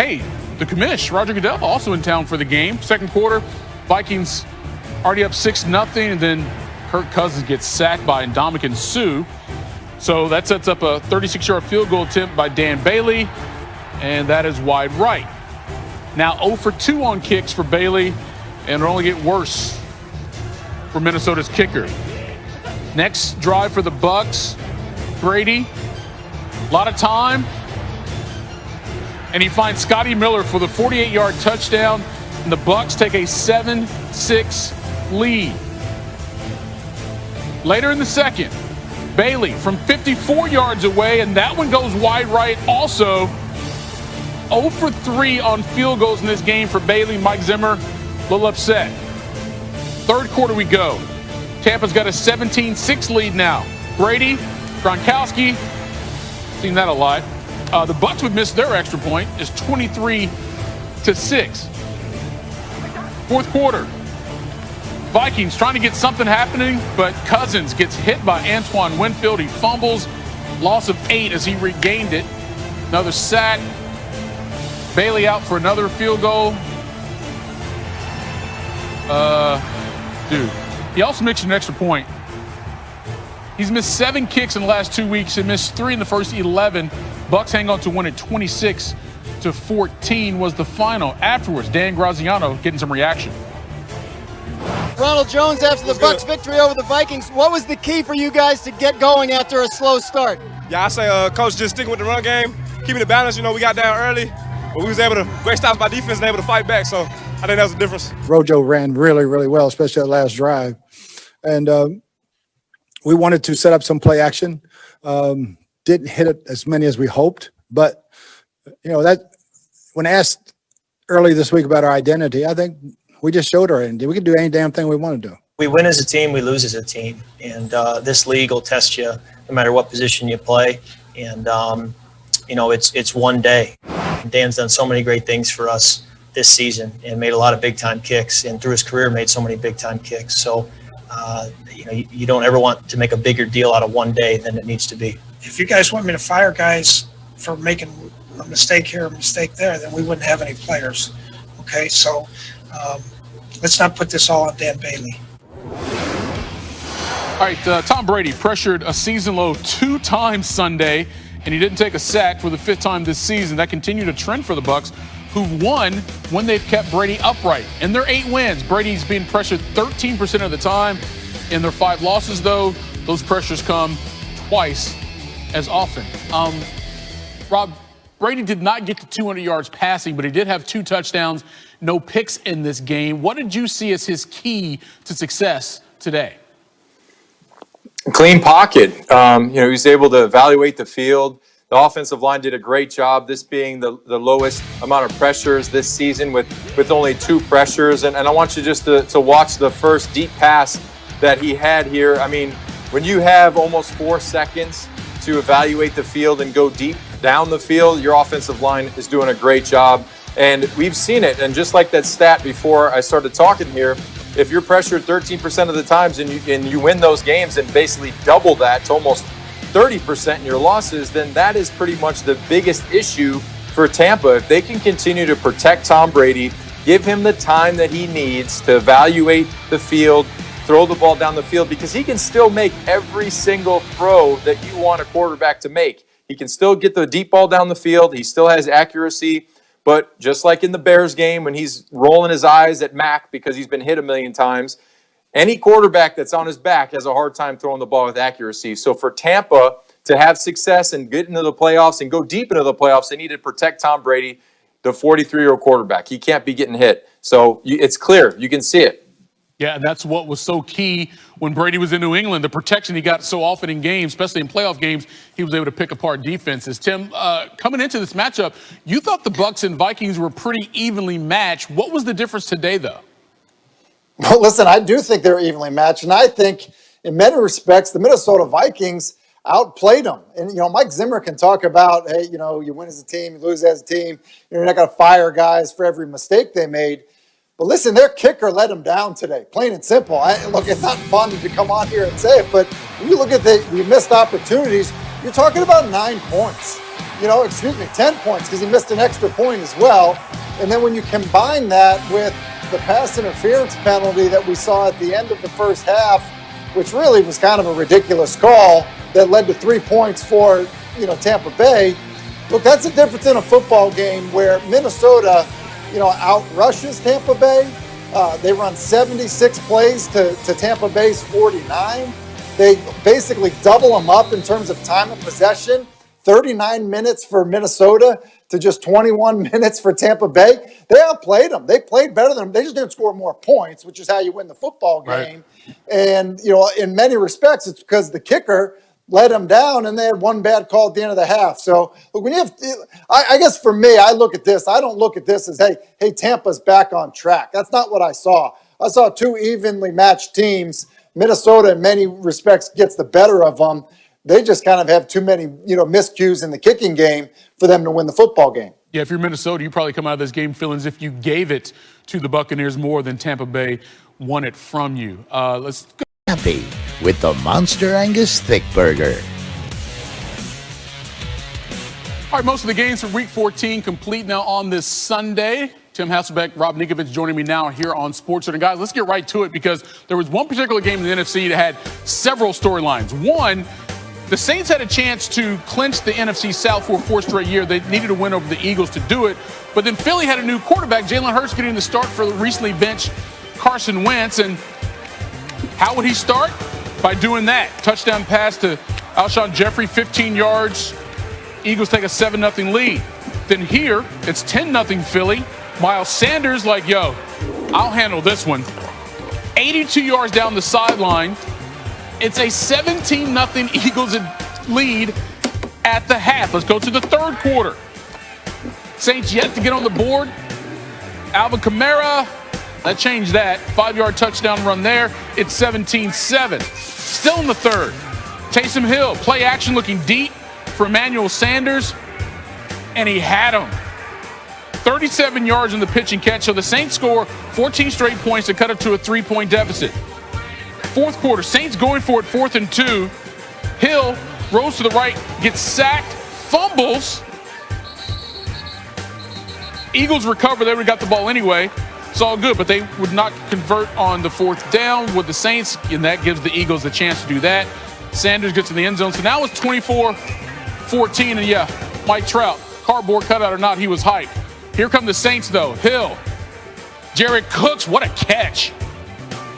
Hey, the commish, Roger Goodell, also in town for the game. Second quarter, Vikings already up 6-0, and then Kirk Cousins gets sacked by Ndamukong Suh. So that sets up a 36-yard field goal attempt by Dan Bailey, and that is wide right. Now 0 for 2 on kicks for Bailey, and it'll only get worse for Minnesota's kicker. Next drive for the Bucs, Brady, a lot of time, and he finds Scotty Miller for the 48-yard touchdown, and the Bucs take a 7-6 lead. Later in the second, Bailey from 54 yards away, and that one goes wide right also. 0 for 3 on field goals in this game for Bailey. Mike Zimmer, a little upset. Third quarter we go. Tampa's got a 17-6 lead now. Brady, Gronkowski, seen that a lot. The Bucs would miss their extra point. It's 23-6. Fourth quarter. Vikings trying to get something happening, but Cousins gets hit by Antoine Winfield. He fumbles. Loss of 8 as he regained it. Another sack. Bailey out for another field goal. He also missed an extra point. He's missed 7 kicks in the last 2 weeks and missed 3 in the first 11. Bucs hang on to win at 26-14 was the final. Afterwards, Dan Graziano getting some reaction. Ronald Jones, after the Bucs victory over the Vikings, what was the key for you guys to get going after a slow start? Yeah, I say coach just sticking with the run game, keeping it balanced. You know, we got down early, but we was able to, great stops by defense and able to fight back. So I think that was the difference. Rojo ran really, really well, especially that last drive. And we wanted to set up some play action. Didn't hit it as many as we hoped. But, you know, that when asked early this week about our identity, I think we just showed our identity. We can do any damn thing we want to do. We win as a team, we lose as a team. And this league will test you no matter what position you play. And, you know, it's one day. Dan's done so many great things for us this season and made a lot of big-time kicks, and through his career made so many big-time kicks. So, you know, you don't ever want to make a bigger deal out of one day than it needs to be. If you guys want me to fire guys for making a mistake here, a mistake there, then we wouldn't have any players. Okay, so let's not put this all on Dan Bailey. All right, Tom Brady pressured a season-low 2 times Sunday, and he didn't take a sack for the 5th time this season. That continued a trend for the Bucs, who've won when they've kept Brady upright. In their 8 wins, Brady's been pressured 13% of the time. In their 5 losses, though, those pressures come twice as often. Rob, Brady did not get to 200 yards passing, but he did have 2 touchdowns, no picks in this game. What did you see as his key to success today? Clean pocket. You know, he was able to evaluate the field. The offensive line did a great job, this being the lowest amount of pressures this season with only 2 pressures. And I want you just to watch the first deep pass that he had here. I mean, when you have almost 4 seconds to evaluate the field and go deep down the field, your offensive line is doing a great job. And we've seen it. And just like that stat before I started talking here, if you're pressured 13% of the times and you win those games and basically double that to almost 30% in your losses, then that is pretty much the biggest issue for Tampa. If they can continue to protect Tom Brady, give him the time that he needs to evaluate the field, throw the ball down the field, because he can still make every single throw that you want a quarterback to make. He can still get the deep ball down the field. He still has accuracy. But just like in the Bears game when he's rolling his eyes at Mac because he's been hit a million times, any quarterback that's on his back has a hard time throwing the ball with accuracy. So for Tampa to have success and get into the playoffs and go deep into the playoffs, they need to protect Tom Brady, the 43-year-old quarterback. He can't be getting hit. So it's clear. You can see it. Yeah, and that's what was so key when Brady was in New England. The protection he got so often in games, especially in playoff games, he was able to pick apart defenses. Tim, coming into this matchup, you thought the Bucs and Vikings were pretty evenly matched. What was the difference today, though? Well, listen, I do think they're evenly matched, and I think in many respects the Minnesota Vikings outplayed them. And, you know, Mike Zimmer can talk about, hey, you know, you win as a team, you lose as a team. You're not going to fire guys for every mistake they made. But listen, their kicker let them down today, plain and simple. Look, it's not fun to come on here and say it, but when you look at the missed opportunities, you're talking about 9 points. 10 points because he missed an extra point as well. And then when you combine that with the pass interference penalty that we saw at the end of the first half, which really was kind of a ridiculous call that led to 3 points for, Tampa Bay. Look, that's the difference in a football game where Minnesota, outrushes Tampa Bay. They run 76 plays to Tampa Bay's 49. They basically double them up in terms of time of possession. 39 minutes for Minnesota to just 21 minutes for Tampa Bay. They outplayed them. They played better than them. They just didn't score more points, which is how you win the football game. Right. And, in many respects, it's because the kicker let them down and they had one bad call at the end of the half. So look, when you have, I guess for me, I look at this. I don't look at this as, hey, Tampa's back on track. That's not what I saw. I saw two evenly matched teams. Minnesota, in many respects, gets the better of them. They just kind of have too many, miscues in the kicking game for them to win the football game. Yeah, if you're Minnesota, you probably come out of this game feeling as if you gave it to the Buccaneers more than Tampa Bay won it from you. Let's go. Happy with the Monster Angus Thick Burger. All right, most of the games for Week 14 complete now on this Sunday. Tim Hasselbeck, Rob Ninkovich joining me now here on SportsCenter. And guys, let's get right to it because there was one particular game in the NFC that had several storylines. One, the Saints had a chance to clinch the NFC South for a fourth straight year. They needed to win over the Eagles to do it. But then Philly had a new quarterback, Jalen Hurts, getting the start for the recently benched Carson Wentz. And how would he start? By doing that. Touchdown pass to Alshon Jeffrey, 15 yards. Eagles take a 7-0 lead. Then here, it's 10-0 Philly. Miles Sanders like, I'll handle this one. 82 yards down the sideline. It's a 17-0 Eagles lead at the half. Let's go to the third quarter. Saints yet to get on the board. Alvin Kamara, that changed that. 5-yard touchdown run there. It's 17-7. Still in the third. Taysom Hill, play action looking deep for Emmanuel Sanders. And he had him. 37 yards in the pitch and catch. So the Saints score 14 straight points to cut it to a 3-point deficit. Fourth quarter, Saints going for it, 4th and 2. Hill rolls to the right, gets sacked, fumbles. Eagles recover. They would have got the ball anyway. It's all good, but they would not convert on the fourth down with the Saints, and that gives the Eagles a chance to do that. Sanders gets in the end zone. So now it's 24-14, and Mike Trout, cardboard cutout or not, he was hyped. Here come the Saints, though. Hill, Jared Cooks, what a catch.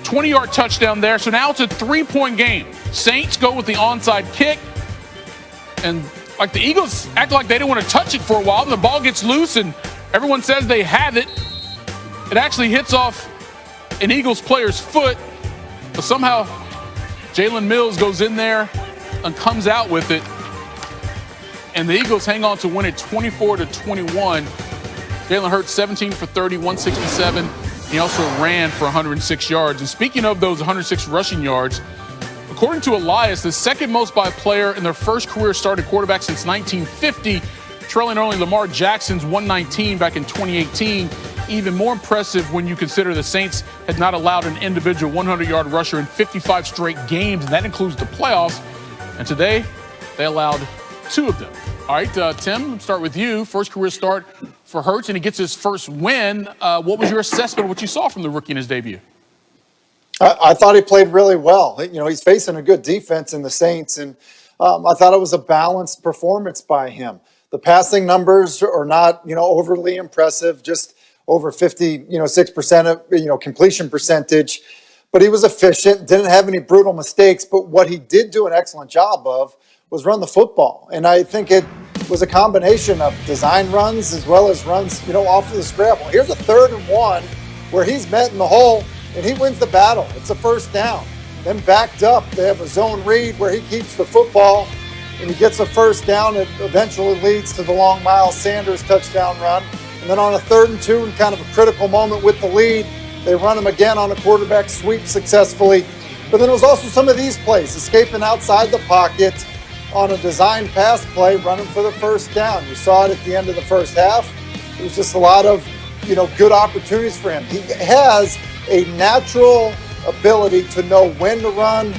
20-yard touchdown there. So now it's a 3-point game. Saints go with the onside kick. And like the Eagles act like they didn't want to touch it for a while. And the ball gets loose and everyone says they have it. It actually hits off an Eagles player's foot. But somehow Jalen Mills goes in there and comes out with it. And the Eagles hang on to win it 24-21. Jalen Hurts 17 for 30, 167. He also ran for 106 yards. And speaking of those 106 rushing yards, according to Elias, the second most by a player in their first career starting quarterback since 1950, trailing only Lamar Jackson's 119 back in 2018. Even more impressive when you consider the Saints had not allowed an individual 100-yard rusher in 55 straight games, and that includes the playoffs. And today, they allowed 2 of them. All right, Tim, let's start with you. First career start for Hurts, and he gets his first win. What was your assessment of what you saw from the rookie in his debut? I thought he played really well. He's facing a good defense in the Saints, and I thought it was a balanced performance by him. The passing numbers are not, overly impressive, just over 6% of, completion percentage. But he was efficient, didn't have any brutal mistakes. But what he did do an excellent job of was run the football. And I think it was a combination of design runs as well as runs, off of the scramble. Here's a 3rd and 1 where he's met in the hole and he wins the battle. It's a first down. Then backed up, they have a zone read where he keeps the football and he gets a first down. It eventually leads to the long Miles Sanders touchdown run. And then on a 3rd and 2 and kind of a critical moment with the lead, they run him again on a quarterback sweep successfully. But then it was also some of these plays, escaping outside the pocket on a design pass play, running for the first down. You saw it at the end of the first half. It was just a lot of, good opportunities for him. He has a natural ability to know when to run,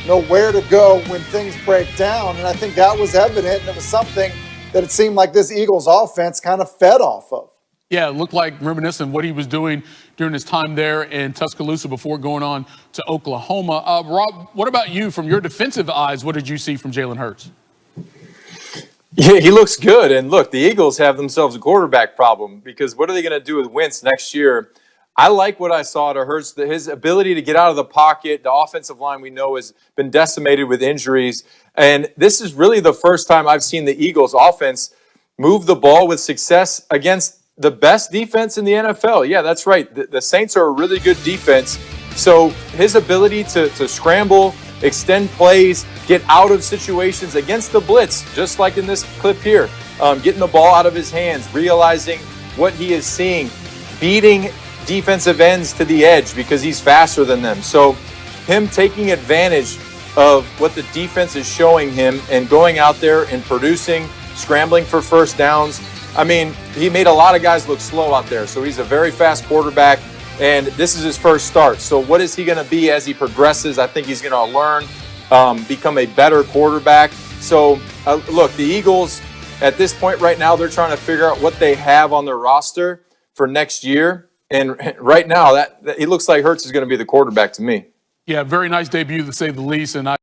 know where to go when things break down. And I think that was evident. And it was something that it seemed like this Eagles offense kind of fed off of. Yeah, it looked like reminiscent of what he was doing during his time there in Tuscaloosa before going on to Oklahoma. Rob, what about you from your defensive eyes? What did you see from Jalen Hurts? Yeah, he looks good. And look, the Eagles have themselves a quarterback problem because what are they going to do with Wentz next year? I like what I saw to Hurts, his ability to get out of the pocket. The offensive line we know has been decimated with injuries. And this is really the first time I've seen the Eagles offense move the ball with success against the best defense in the NFL. Yeah, that's right. The Saints are a really good defense. So his ability to scramble, extend plays, get out of situations against the blitz, just like in this clip here, getting the ball out of his hands, realizing what he is seeing, beating defensive ends to the edge because he's faster than them. So him taking advantage of what the defense is showing him and going out there and producing, scrambling for first downs. I mean, he made a lot of guys look slow out there. So he's a very fast quarterback, and this is his first start. So what is he going to be as he progresses? I think he's going to learn, become a better quarterback. So, look, the Eagles, at this point right now, they're trying to figure out what they have on their roster for next year. And right now, that it looks like Hurts is going to be the quarterback to me. Yeah, very nice debut to say the least. And